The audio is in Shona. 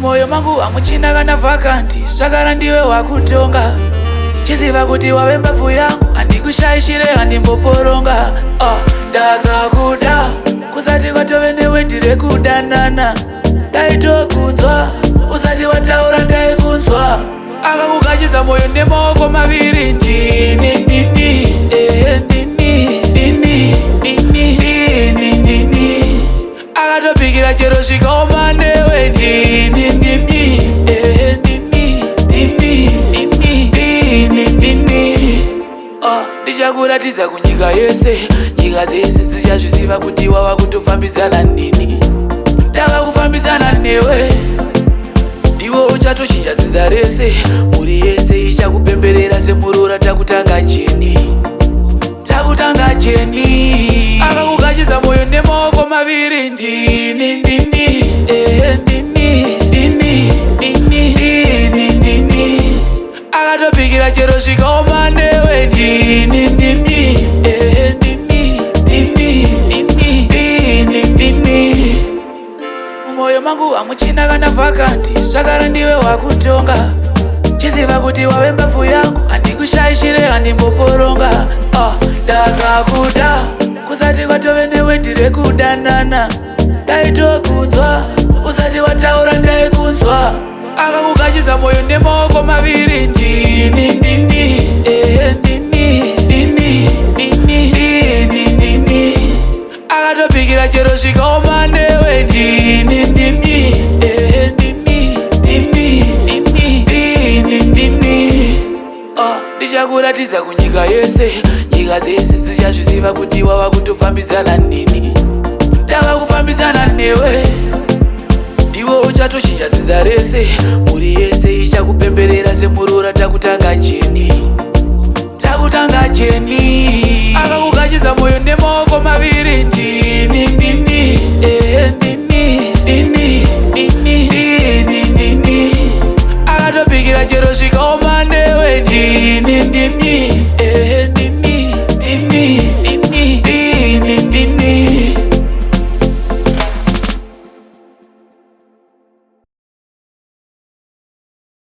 Mumoyo mangu amuchina kana vakanti, svakara ndiwe wakutonga. Chiziva kuti wave mbabvu yangu, handikushayishire handimboporonga. Ndakakuda kusati kwatove newendire kudanana. Ndaitokunzwa usati wataura ndaikunzwa. Akakugachidza moyo nemaoko maviri. Ndini ndini ndini ndini ndini ndini. Akatopikira chero svikaoma newe. Ndini ndini ndini ndini ndini ndini. Ndichakuratidza kunyika yese, nyika dzese dzichazviziva kuti wava kutofambidzana nini. Ndakakufambidzana newe, ndiwo uchatochinja dzinza rese. Mhuri yese ichakupemberera semurora. Takutanga cheni, takutanga cheni. Akakugachidza moyo nemaoko maviri. Ndini ndini ndini ndini ndini ndini. Akatopikira chero svikaoma newe. Ndini ndini ndini ndini ndini ndini. Mumoyo mangu amuchina kana vakanti, svakara ndiwe wakutonga. Chiziva kuti wave mbabvu yangu, handikushayishire handimboporonga. Ndakakuda kusati kwatove newendire kudanana. Ndaitokunzwa usati wataura ndaikunzwa. Akakugachidza moyo nemaoko maviri. Ndini ndini ndini ndini ndini ndini. Akatopikira chero svikaoma newe. Ndini ndini ndini ndini ndini ndini. Ndichakuratidza kunyika yese, nyika dzese dzichazviziva kuti wava kutofambidzana nini. Ndakakufambidzana newe, ndiwo uchatochinja dzinza rese. Mhuri yese ichakupemberera semurora. Takutanga cheni, takutanga cheni.